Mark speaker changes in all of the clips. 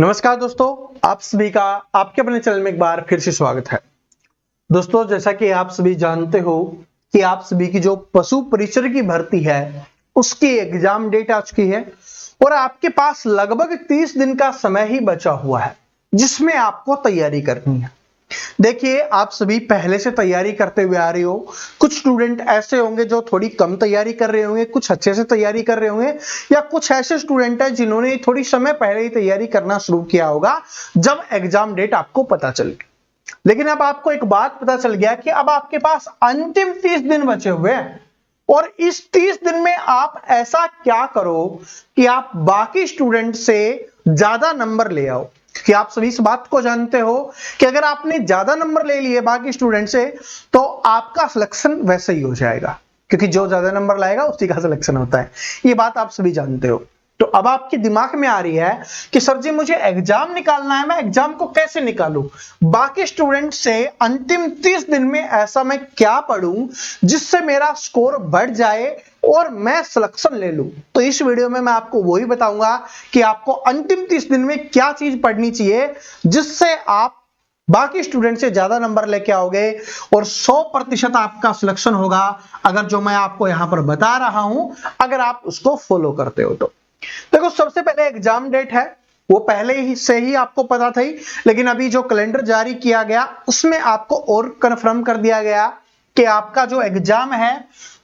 Speaker 1: नमस्कार दोस्तों, आप सभी का आपके अपने चैनल में एक बार फिर से स्वागत है। दोस्तों, जैसा कि आप सभी जानते हो कि आप सभी की जो पशु परिचर की भर्ती है उसकी एग्जाम डेट आ चुकी है और आपके पास लगभग 30 दिन का समय ही बचा हुआ है जिसमें आपको तैयारी करनी है। देखिए, आप सभी पहले से तैयारी करते हुए आ रहे हो। कुछ स्टूडेंट ऐसे होंगे जो थोड़ी कम तैयारी कर रहे होंगे, कुछ अच्छे से तैयारी कर रहे होंगे, या कुछ ऐसे स्टूडेंट हैं जिन्होंने थोड़ी समय पहले ही तैयारी करना शुरू किया होगा जब एग्जाम डेट आपको पता चल गई। लेकिन अब आपको एक बात पता चल गया कि अब आपके पास अंतिम 30 दिन बचे हुए हैं और इस 30 दिन में आप ऐसा क्या करो कि आप बाकी स्टूडेंट से ज्यादा नंबर ले आओ। कि आप सभी इस बात को जानते हो कि अगर आपने ज्यादा नंबर ले लिए बाकी स्टूडेंट से तो आपका सिलेक्शन वैसे ही हो जाएगा, क्योंकि जो ज्यादा नंबर लाएगा उसी का सिलेक्शन होता है। ये बात आप सभी जानते हो। तो अब आपके दिमाग में आ रही है कि सर जी, मुझे एग्जाम निकालना है, मैं एग्जाम को कैसे निकालूं? बाकी स्टूडेंट से अंतिम 30 दिन में ऐसा मैं क्या पढ़ूं जिससे मेरा स्कोर बढ़ जाए और मैं सिलेक्शन ले लूं। तो इस वीडियो में मैं आपको वही बताऊंगा कि आपको अंतिम 30 दिन में क्या चीज पढ़नी चाहिए जिससे आप बाकी स्टूडेंट से ज्यादा नंबर लेके आओगे और 100% आपका सिलेक्शन होगा, अगर जो मैं आपको यहां पर बता रहा हूं अगर आप उसको फॉलो करते हो तो। देखो, सबसे पहले एग्जाम डेट है, वो पहले ही से ही आपको पता थी, लेकिन अभी जो कैलेंडर जारी किया गया उसमें आपको और कंफर्म कर दिया गया कि आपका जो एग्जाम है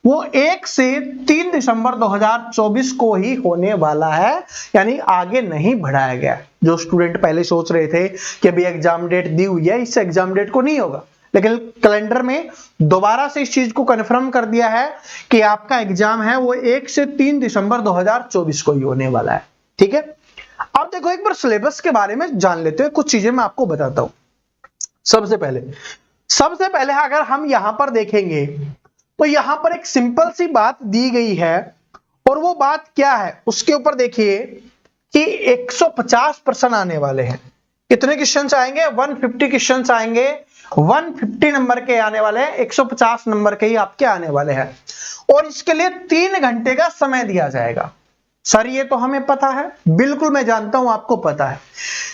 Speaker 1: वो 1 से 3 दिसंबर 2024 को ही होने वाला है, यानी आगे नहीं बढ़ाया गया। जो स्टूडेंट पहले सोच रहे थे कि अभी एग्जाम डेट दी हुई है, इससे एग्जाम डेट को नहीं होगा, लेकिन कैलेंडर में दोबारा से इस चीज को कंफर्म कर दिया है कि आपका एग्जाम है वो 1 से 3 दिसंबर 2024 को ही होने वाला है। ठीक है, अब देखो एक बार सिलेबस के बारे में जान लेते हैं, कुछ चीजें मैं आपको बताता हूं। सबसे पहले अगर हम यहां पर देखेंगे तो यहां पर एक सिंपल सी बात दी गई है, और वो बात क्या है उसके ऊपर देखिए कि 150 प्रश्न आने वाले हैं। कितने क्वेश्चंस आएंगे? 150 क्वेश्चंस आएंगे। 150 नंबर के आने वाले हैं, 150 नंबर के ही आपके आने वाले हैं, और इसके लिए 3 घंटे का समय दिया जाएगा। सर, ये तो हमें पता है, बिल्कुल मैं जानता हूं आपको पता है,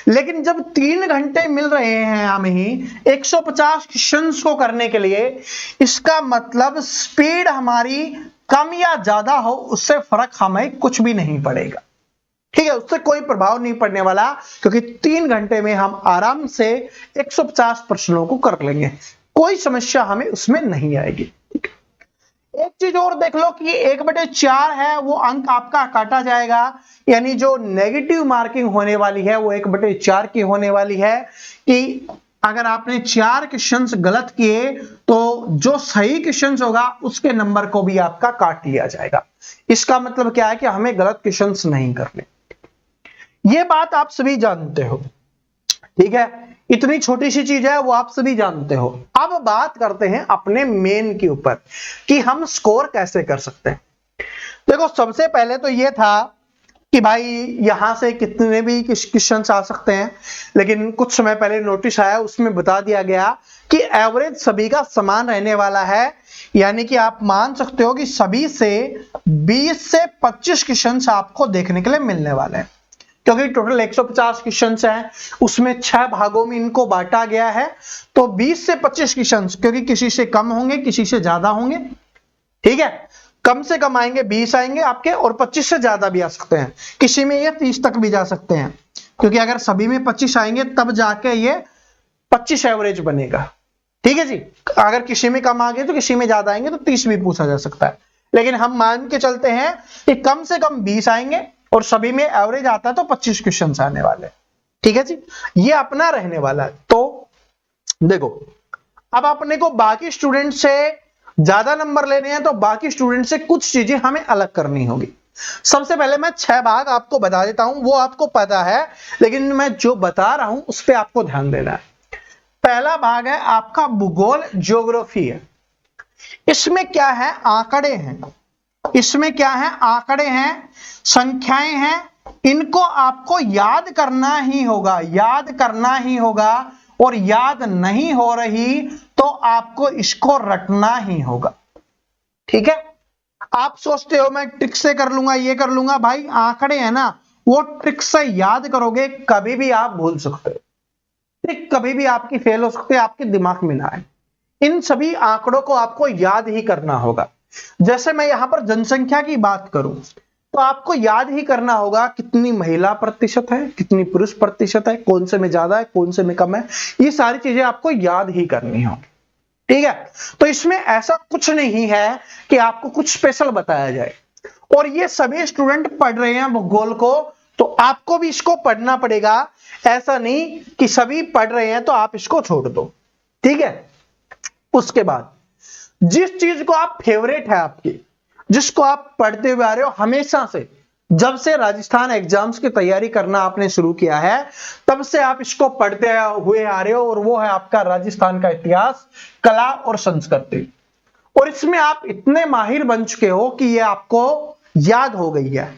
Speaker 1: लेकिन जब 3 घंटे मिल रहे हैं हमें ही 150 क्वेश्चंस को करने के लिए, इसका मतलब स्पीड हमारी कम या ज्यादा हो उससे फर्क हमें कुछ भी नहीं पड़ेगा। ठीक है, उससे कोई प्रभाव नहीं पड़ने वाला, क्योंकि 3 घंटे में हम आराम से 150 प्रश्नों को कर लेंगे, कोई समस्या हमें उसमें नहीं आएगी। ठीक है, एक चीज और देख लो कि 1/4 है वो अंक आपका काटा जाएगा, यानी जो नेगेटिव मार्किंग होने वाली है वो 1/4 की होने वाली है, कि अगर आपने 4 क्वेश्चंस गलत किए तो जो सही क्वेश्चंस होगा उसके नंबर को भी आपका काट लिया जाएगा। इसका मतलब क्या है कि हमें गलत क्वेश्चंस नहीं करने। ये बात आप सभी जानते हो। ठीक है, इतनी छोटी सी चीज है वो आप सभी जानते हो। अब बात करते हैं अपने मेन के ऊपर कि हम स्कोर कैसे कर सकते हैं। देखो, सबसे पहले तो ये था कि भाई यहां से कितने भी क्वेश्चंस आ सकते हैं, लेकिन कुछ समय पहले नोटिस आया उसमें बता दिया गया कि एवरेज सभी का समान रहने वाला है, यानी कि आप मान सकते हो कि सभी से 20 से 25 क्वेश्चंस आपको देखने के लिए मिलने वाले हैं, क्योंकि टोटल 150 क्वेश्चंस हैं, उसमें 6 भागों में इनको बांटा गया है। तो 20 से 25 क्वेश्चंस, क्योंकि किसी से कम होंगे किसी से ज्यादा होंगे। ठीक है, कम से कम आएंगे 20 आएंगे आपके, और 25 से ज्यादा भी आ सकते हैं, किसी में ये 30 तक भी जा सकते हैं, क्योंकि अगर सभी में 25 आएंगे तब जाके ये 25 एवरेज बनेगा। ठीक है जी, अगर किसी में कम आ गए तो किसी में ज्यादा आएंगे तो 30 भी पूछा जा सकता है, लेकिन हम मान के चलते हैं कि कम से कम 20 आएंगे और सभी में एवरेज आता है तो 25 क्वेश्चंस आने वाले। ठीक है जी, ये अपना रहने वाला है। तो देखो, अब अपने को बाकी स्टूडेंट से ज्यादा नंबर लेने हैं तो बाकी स्टूडेंट से कुछ चीजें हमें अलग करनी होगी। सबसे पहले मैं 6 भाग आपको बता देता हूं, वो आपको पता है, लेकिन मैं जो बता रहा हूं उस पर आपको ध्यान देना है। पहला भाग है आपका भूगोल, ज्योग्राफी है। इसमें क्या है? आंकड़े हैं। इसमें क्या है? आंकड़े हैं, संख्याएं हैं, इनको आपको याद करना ही होगा, याद करना ही होगा, और याद नहीं हो रही तो आपको इसको रटना ही होगा। ठीक है, आप सोचते हो मैं ट्रिक से कर लूंगा, ये कर लूंगा, भाई आंकड़े हैं ना, वो ट्रिक से याद करोगे, कभी भी आप भूल सकते हो, ट्रिक कभी भी आपकी फेल हो सकती है, आपके दिमाग में ना आए। इन सभी आंकड़ों को आपको याद ही करना होगा। जैसे मैं यहां पर जनसंख्या की बात करूं तो आपको याद ही करना होगा कितनी महिला प्रतिशत है, कितनी पुरुष प्रतिशत है, कौन से में ज्यादा है, कौन से में कम है, ये सारी चीजें आपको याद ही करनी होगी। ठीक है, तो इसमें ऐसा कुछ नहीं है कि आपको कुछ स्पेशल बताया जाए। और ये सभी स्टूडेंट पढ़ रहे हैं भूगोल को, तो आपको भी इसको पढ़ना पड़ेगा। ऐसा नहीं कि सभी पढ़ रहे हैं तो आप इसको छोड़ दो। ठीक है, उसके बाद जिस चीज को आप फेवरेट है आपकी, जिसको आप पढ़ते हुए आ रहे हो हमेशा से, जब से राजस्थान एग्जाम्स की तैयारी करना आपने शुरू किया है तब से आप इसको पढ़ते हुए आ रहे हो, और वो है आपका राजस्थान का इतिहास, कला और संस्कृति। और इसमें आप इतने माहिर बन चुके हो कि ये आपको याद हो गई है।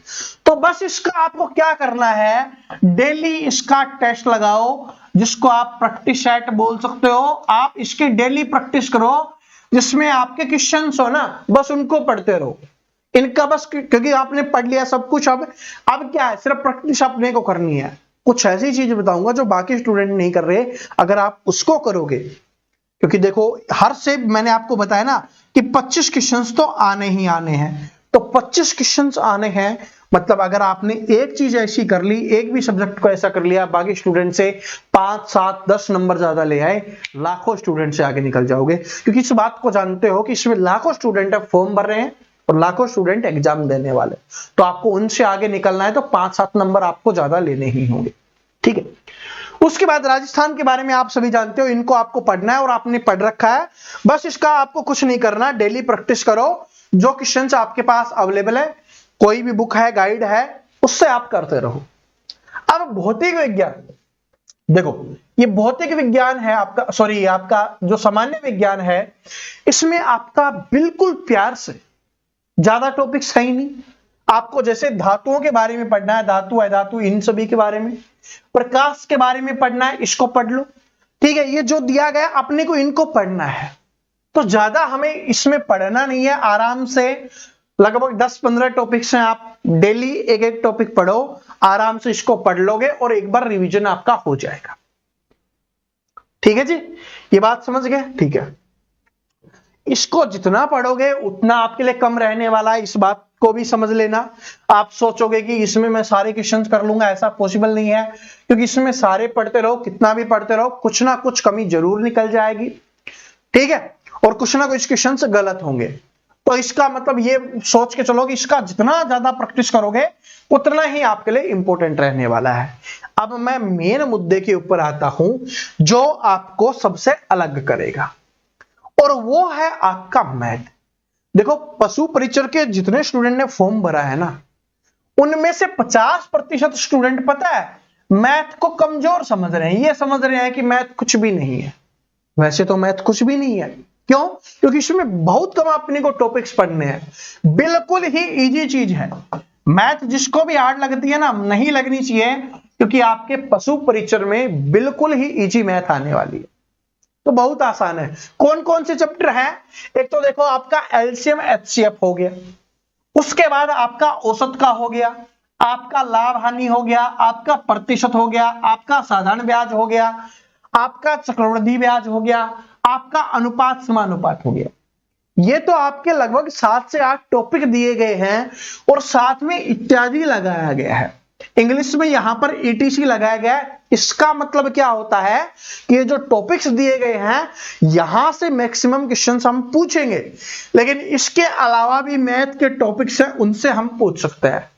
Speaker 1: तो बस इसका आपको क्या करना है, डेली इसका टेस्ट लगाओ, जिसको आप प्रैक्टिस सेट बोल सकते हो। आप इसकी डेली प्रैक्टिस करो, जिसमें आपके क्वेश्चंस हो ना, बस उनको पढ़ते रहो। इनका बस, क्योंकि आपने पढ़ लिया सब कुछ, अब क्या है, सिर्फ प्रैक्टिस अपने को करनी है। कुछ ऐसी चीज बताऊंगा जो बाकी स्टूडेंट नहीं कर रहे, अगर आप उसको करोगे, क्योंकि देखो हर से मैंने आपको बताया ना कि 25 क्वेश्चंस तो आने ही आने हैं, तो 25 क्वेश्चंस आने हैं, मतलब अगर आपने एक चीज ऐसी कर ली, एक भी सब्जेक्ट को ऐसा कर लिया, बाकी स्टूडेंट से 5, 7, 10 नंबर ज्यादा ले आए, लाखों स्टूडेंट से आगे निकल जाओगे। क्योंकि इस बात को जानते हो कि इसमें लाखों स्टूडेंट फॉर्म भर रहे हैं और लाखों स्टूडेंट एग्जाम देने वाले, तो आपको उनसे आगे निकलना है, तो 5-7 नंबर आपको ज्यादा लेने ही होंगे। ठीक है, उसके बाद राजस्थान के बारे में आप सभी जानते हो, इनको आपको पढ़ना है और आपने पढ़ रखा है। बस इसका आपको कुछ नहीं करना, डेली प्रैक्टिस करो। जो क्वेश्चंस आपके पास अवेलेबल है, कोई भी बुक है, गाइड है, उससे आप करते रहो। अब भौतिक विज्ञान, देखो ये भौतिक विज्ञान है आपका, सॉरी आपका जो सामान्य विज्ञान है, इसमें आपका बिल्कुल प्यार से, ज्यादा टॉपिक्स है ही नहीं। आपको जैसे धातुओं के बारे में पढ़ना है, धातु अधातु इन सभी के बारे में, प्रकाश के बारे में पढ़ना है, इसको पढ़ लो। ठीक है, ये जो दिया गया अपने को इनको पढ़ना है, तो ज्यादा हमें इसमें पढ़ना नहीं है। आराम से लगभग 10-15 टॉपिक्स हैं, आप डेली एक एक टॉपिक पढ़ो, आराम से इसको पढ़ लोगे और एक बार रिवीजन आपका हो जाएगा। ठीक है जी, ये बात समझ गए? ठीक है, इसको जितना पढ़ोगे उतना आपके लिए कम रहने वाला है, इस बात को भी समझ लेना। आप सोचोगे कि इसमें मैं सारे क्वेश्चंस कर लूंगा, ऐसा पॉसिबल नहीं है, क्योंकि इसमें सारे पढ़ते रहो, कितना भी पढ़ते रहो, कुछ ना कुछ कमी जरूर निकल जाएगी। ठीक है, और कुछ ना कुछ क्वेश्चंस गलत होंगे, तो इसका मतलब ये सोच के चलो कि इसका जितना ज्यादा प्रैक्टिस करोगे उतना ही आपके लिए इंपॉर्टेंट रहने वाला है। अब मैं मेन मुद्दे के ऊपर आता हूं, जो आपको सबसे अलग करेगा, और वो है आपका मैथ। देखो पशु परिचर के जितने स्टूडेंट ने फॉर्म भरा है ना, उनमें से 50% स्टूडेंट पता है मैथ को कमजोर समझ रहे हैं। ये समझ रहे हैं कि मैथ कुछ भी नहीं है। वैसे तो मैथ कुछ भी नहीं है, क्यों? क्योंकि इसमें बहुत कम अपने को टॉपिक्स पढ़ने हैं, बिल्कुल ही इजी चीज है मैथ। जिसको भी हार्ड लगती है ना, नहीं लगनी चाहिए, क्योंकि आपके पशु परिचर में बिल्कुल ही इजी मैथ आने वाली है, तो बहुत आसान है। कौन कौन से चैप्टर हैं? एक तो देखो आपका एलसीएम एचसीएफ हो गया, उसके बाद आपका औसत का हो गया, आपका लाभ हानि हो गया, आपका प्रतिशत हो गया, आपका साधारण ब्याज हो गया, आपका चक्रवृद्धि ब्याज हो गया, आपका अनुपात समानुपात हो गया। ये तो आपके लगभग 7 से 8 टॉपिक दिए गए हैं, और साथ में इत्यादि लगाया गया है। इंग्लिश में यहां पर ईटीसी लगाया गया है। इसका मतलब क्या होता है कि ये जो टॉपिक्स दिए गए हैं, यहां से मैक्सिमम क्वेश्चंस हम पूछेंगे, लेकिन इसके अलावा भी मैथ के टॉपिक्स हैं, उनसे हम पूछ सकते हैं।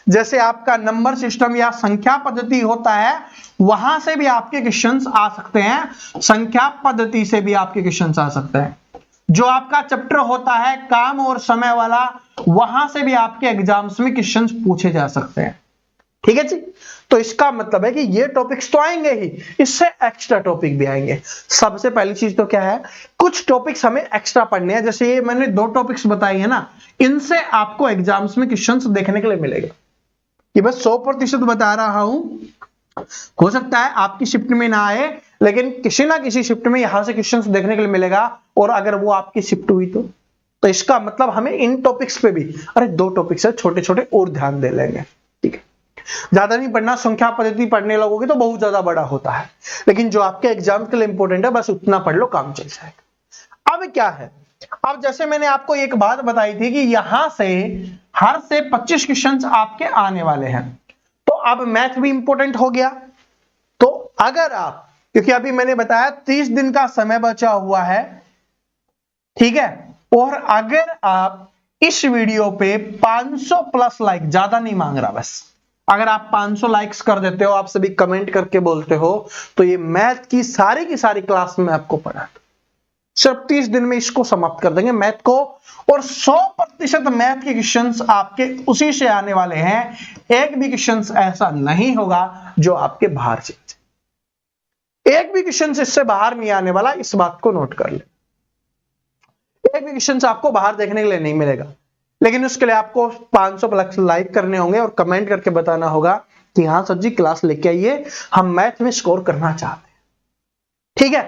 Speaker 1: जैसे आपका नंबर सिस्टम या संख्या पद्धति होता है, वहां से भी आपके क्वेश्चंस आ सकते हैं, संख्या पद्धति से भी आपके क्वेश्चंस आ सकते हैं। जो आपका चैप्टर होता है काम और समय वाला, वहां से भी आपके एग्जाम्स में क्वेश्चंस पूछे जा सकते हैं। ठीक है जी, तो इसका मतलब है कि ये टॉपिक्स तो आएंगे ही, इससे एक्स्ट्रा टॉपिक भी आएंगे। सबसे पहली चीज तो क्या है, कुछ टॉपिक्स हमें एक्स्ट्रा पढ़ने हैं। जैसे ये मैंने 2 टॉपिक्स बताई है ना, इनसे आपको एग्जाम्स में क्वेश्चंस देखने के लिए मिलेगा। ये बस 100% बता रहा हूं, हो सकता है आपकी शिफ्ट में ना आए, लेकिन किसी ना किसी शिफ्ट में यहां से क्वेश्चंस देखने के लिए मिलेगा, और अगर वो आपकी शिफ्ट हुई तो इसका मतलब हमें इन टॉपिक्स पे भी, अरे 2 टॉपिक्स है छोटे छोटे, और ध्यान दे लेंगे। ठीक है, ज्यादा नहीं पढ़ना, संख्या पद्धति पढ़ने लगोगे तो बहुत ज्यादा बड़ा होता है, लेकिन जो आपके एग्जाम के लिए इंपॉर्टेंट है बस उतना पढ़ लो, काम चल जाएगा। अब क्या है, अब जैसे मैंने आपको एक बात बताई थी कि यहां से हर से 25 क्वेश्चंस आपके आने वाले हैं, तो अब मैथ भी इंपॉर्टेंट हो गया। तो अगर आप, क्योंकि अभी मैंने बताया 30 दिन का समय बचा हुआ है, ठीक है, और अगर आप इस वीडियो पे 500 प्लस लाइक, ज्यादा नहीं मांग रहा, बस अगर आप 500 लाइक्स कर देते हो, आप सभी कमेंट करके बोलते हो, तो ये मैथ की सारी क्लास में आपको पढ़ा, सिर्फ 30 दिन में इसको समाप्त कर देंगे मैथ को, और 100% मैथ के क्वेश्चंस आपके उसी से आने वाले हैं। एक भी क्वेश्चंस ऐसा नहीं होगा जो आपके बाहर से, एक भी क्वेश्चंस इससे बाहर नहीं आने वाला, इस बात को नोट कर ले। एक भी क्वेश्चंस आपको बाहर देखने के लिए नहीं मिलेगा, लेकिन उसके लिए आपको 500 प्लस लाइक करने होंगे और कमेंट करके बताना होगा कि हाँ सर जी क्लास लेके आइए, हम मैथ में स्कोर करना चाहते हैं, ठीक है।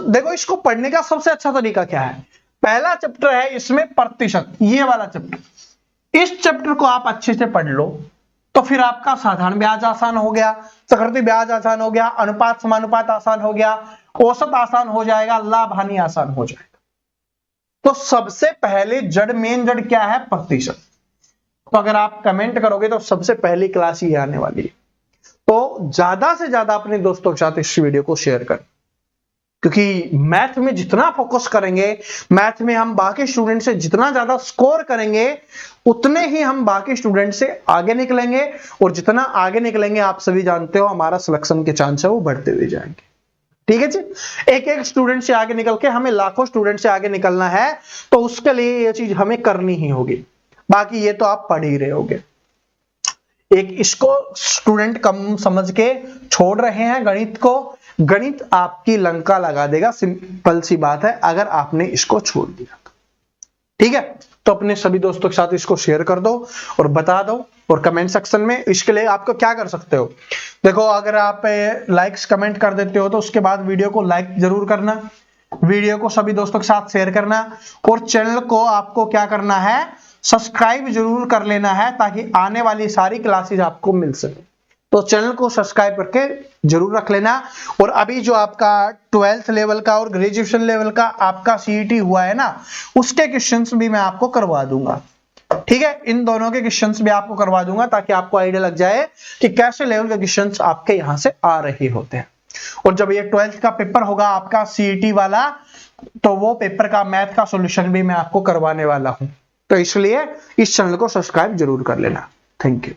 Speaker 1: देखो इसको पढ़ने का सबसे अच्छा तरीका क्या है, पहला चैप्टर है इसमें प्रतिशत, ये वाला चैप्टर, इस चैप्टर को आप अच्छे से पढ़ लो, तो फिर आपका साधारण ब्याज आसान हो गया, चक्रवृद्धि ब्याज आसान हो गया, अनुपात समानुपात आसान हो गया, औसत आसान हो जाएगा, लाभ हानि आसान हो जाएगा। तो सबसे पहले मेन जड़ क्या है, प्रतिशत। तो अगर आप कमेंट करोगे तो सबसे पहली क्लास ये आने वाली है। तो ज्यादा से ज्यादा अपने दोस्तों के साथ इस वीडियो को शेयर करें, क्योंकि मैथ में जितना फोकस करेंगे, मैथ में हम बाकी स्टूडेंट से जितना ज्यादा स्कोर करेंगे, उतने ही हम बाकी स्टूडेंट से आगे निकलेंगे, और जितना आगे निकलेंगे आप सभी जानते हो हमारा सिलेक्शन के चांस है वो बढ़ते हुए जाएंगे, ठीक है जी। एक स्टूडेंट से आगे निकल के हमें लाखों स्टूडेंट से आगे निकलना है, तो उसके लिए ये चीज हमें करनी ही होगी, बाकी ये तो आप पढ़ ही रहे होगे। एक इसको स्टूडेंट कम समझ के छोड़ रहे हैं गणित को, गणित आपकी लंका लगा देगा, सिंपल सी बात है, अगर आपने इसको छोड़ दिया, ठीक है। तो अपने सभी दोस्तों के साथ इसको शेयर कर दो और बता दो, और कमेंट सेक्शन में इसके लिए आपको क्या कर सकते हो, देखो अगर आप लाइक्स कमेंट कर देते हो तो उसके बाद वीडियो को लाइक जरूर करना, वीडियो को सभी दोस्तों के साथ शेयर करना, और चैनल को आपको क्या करना है, सब्सक्राइब जरूर कर लेना है, ताकि आने वाली सारी क्लासेस आपको मिल सके। तो चैनल को सब्सक्राइब करके जरूर रख लेना। और अभी जो आपका 12th लेवल का और ग्रेजुएशन लेवल का आपका सीईटी हुआ है ना, उसके क्वेश्चंस भी मैं आपको करवा दूंगा, ठीक है। इन दोनों के क्वेश्चंस भी आपको करवा दूंगा, ताकि आपको आइडिया लग जाए कि कैसे लेवल के क्वेश्चंस आपके यहां से आ रहे होते हैं। और जब ये 12th का पेपर होगा आपका सीईटी वाला, तो वो पेपर का मैथ का सॉल्यूशन भी मैं आपको करवाने वाला हूं, तो इसलिए इस चैनल को सब्सक्राइब जरूर कर लेना। Thank you.